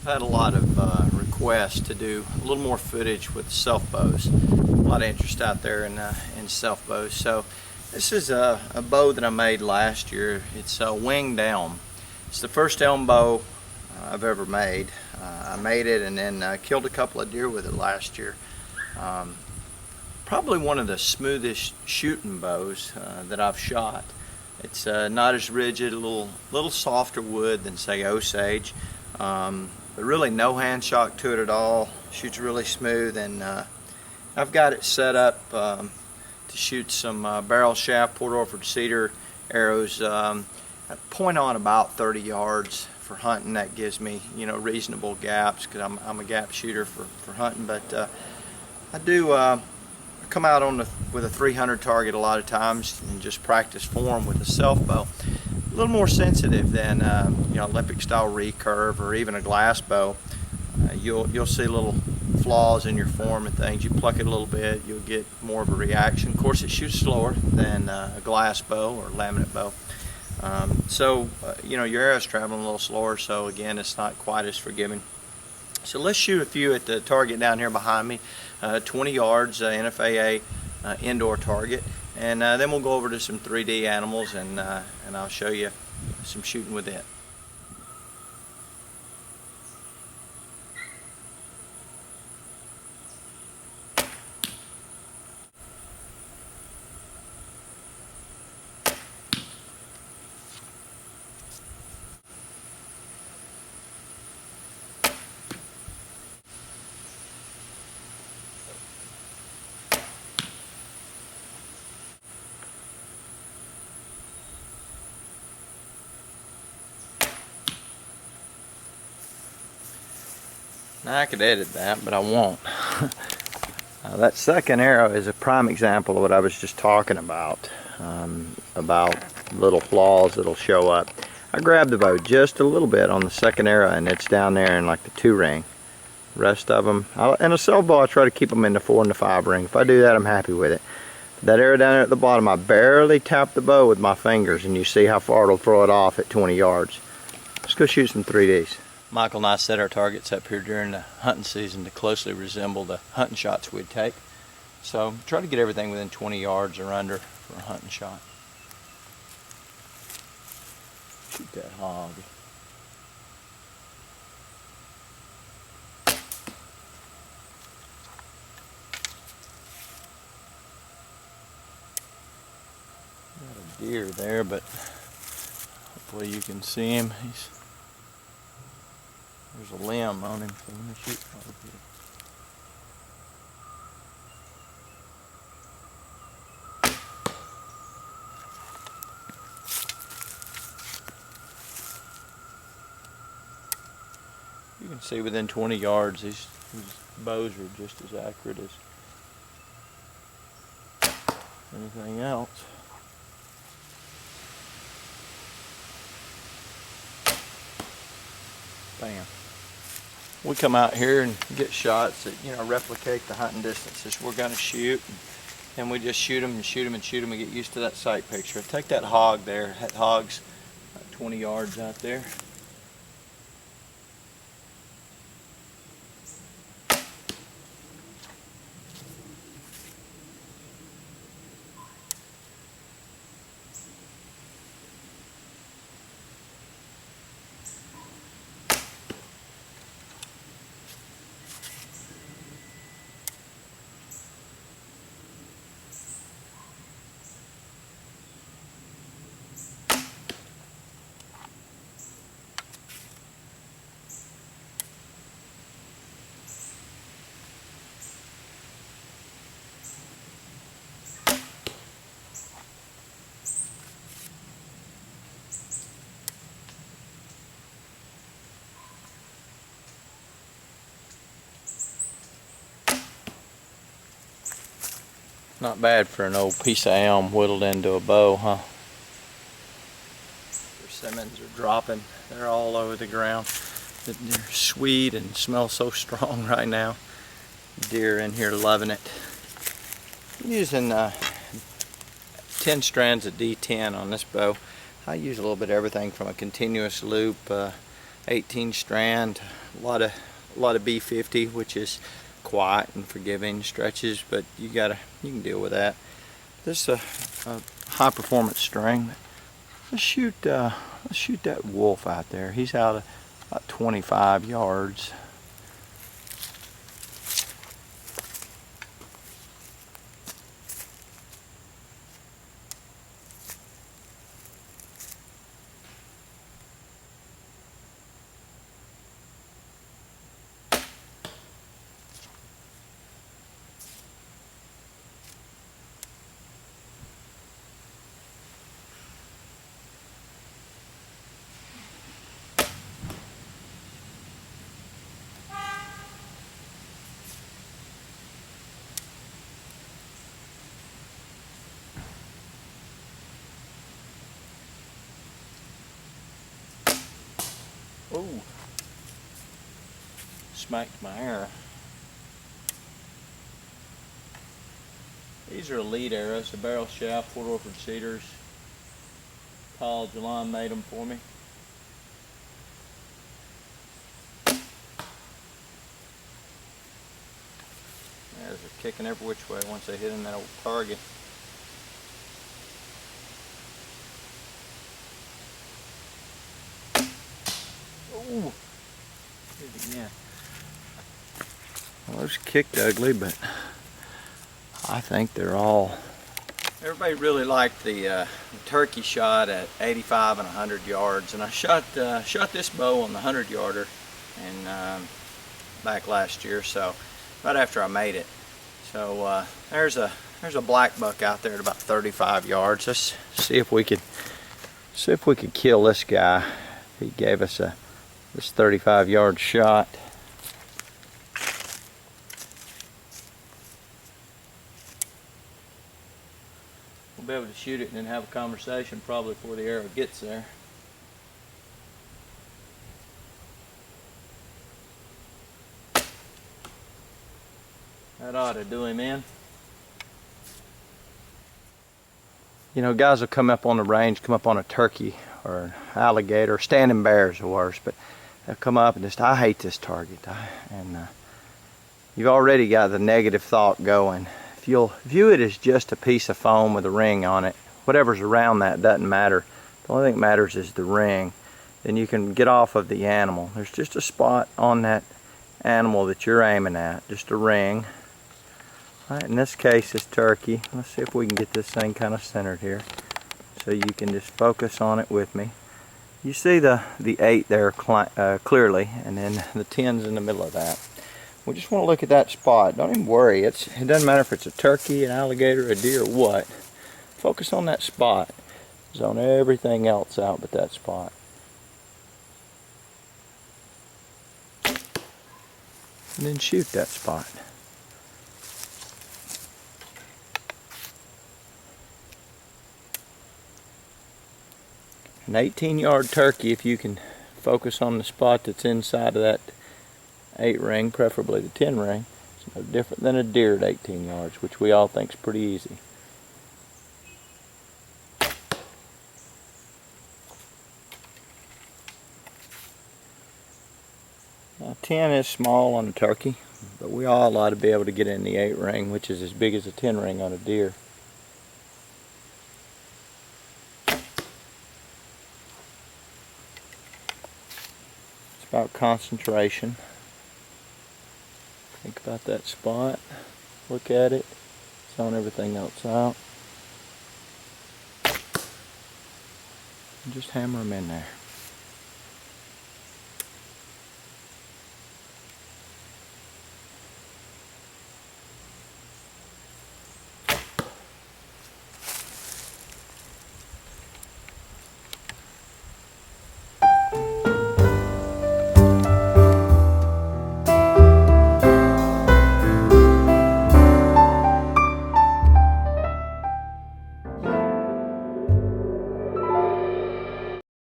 I've had a lot of requests to do a little more footage with self bows. A lot of interest out there in self bows. So this is a bow that I made last year. It's a winged elm. It's the first elm bow I've ever made. I made it and then killed a couple of deer with it last year. Probably one of the smoothest shooting bows that I've shot. It's not as rigid, a little softer wood than say Osage, but really no hand shock to it at all. Shoots really smooth, and I've got it set up to shoot some barrel shaft Port Orford cedar arrows. I point on about 30 yards for hunting. That gives me, reasonable gaps because I'm a gap shooter for hunting. But I do come out with a 300 target a lot of times and just practice form with a self bow. A little more sensitive than Olympic style recurve or even a glass bow. You'll see little flaws in your form and things. You pluck it a little bit, you'll get more of a reaction. Of course, it shoots slower than a glass bow or laminate bow. Your arrow's traveling a little slower, so again, it's not quite as forgiving. So let's shoot a few at the target down here behind me, 20 yards, NFAA indoor target, and then we'll go over to some 3D animals, and I'll show you some shooting with it. Now I could edit that, but I won't. That second arrow is a prime example of what I was just talking about little flaws that'll show up. I grabbed the bow just a little bit on the second arrow, and it's down there in like the 2 ring. The rest of them, and a Selfbow, I try to keep them in the 4 and the 5 ring. If I do that, I'm happy with it. That arrow down there at the bottom, I barely tap the bow with my fingers, and you see how far it'll throw it off at 20 yards. Let's go shoot some 3Ds. Michael and I set our targets up here during the hunting season to closely resemble the hunting shots we'd take. So try to get everything within 20 yards or under for a hunting shot. Shoot that hog. Got a deer there, but hopefully you can see him. There's a limb on him, so let me shoot over here. You can see within 20 yards, these bows are just as accurate as anything else. Bam. We come out here and get shots that replicate the hunting distances we're going to shoot, and we just shoot them and shoot them and shoot them and get used to that sight picture. Take that hog there. That hog's 20 yards out there. Not bad for an old piece of elm whittled into a bow, huh? Persimmons are dropping. They're all over the ground. They're sweet and smell so strong right now. Deer in here loving it. I'm using 10 strands of D10 on this bow. I use a little bit of everything from a continuous loop 18 strand, a lot of B50, which is quiet and forgiving stretches, but you can deal with that. This is a high performance string. Let's shoot that wolf out there. He's out about 25 yards. Ooh, smacked my arrow. These are elite arrows, a barrel shaft, Port Orford Cedars. Paul Jalon made them for me. Arrows are kicking every which way once they hit in that old target. Ooh, hit it again. Well, those kicked ugly, but I think they're all. Everybody really liked the turkey shot at 85 and 100 yards, and I shot this bow on the 100-yarder and back last year, so right after I made it. So there's a black buck out there at about 35 yards. Let's see if we could kill this guy. He gave us this 35-yard shot. We'll be able to shoot it and then have a conversation probably before the arrow gets there. That ought to do him in. You know, guys will come up on the range, come up on a turkey or an alligator. Standing bear's the worst, but they'll come up and just, I hate this target. You've already got the negative thought going. If you'll view it as just a piece of foam with a ring on it, whatever's around that doesn't matter. The only thing that matters is the ring. Then you can get off of the animal. There's just a spot on that animal that you're aiming at, just a ring. All right, in this case, it's turkey. Let's see if we can get this thing kind of centered here, so you can just focus on it with me. You see the 8 there clearly, and then the 10's in the middle of that. We just want to look at that spot. Don't even worry. It doesn't matter if it's a turkey, an alligator, a deer, or what. Focus on that spot. Zone everything else out but that spot. And then shoot that spot. An 18-yard turkey, if you can focus on the spot that's inside of that 8 ring, preferably the 10 ring, it's no different than a deer at 18 yards, which we all think is pretty easy. Now 10 is small on a turkey, but we all ought to be able to get in the 8 ring, which is as big as a 10 ring on a deer. It's about concentration. Think about that spot, look at it, zone everything else out, and just hammer them in there.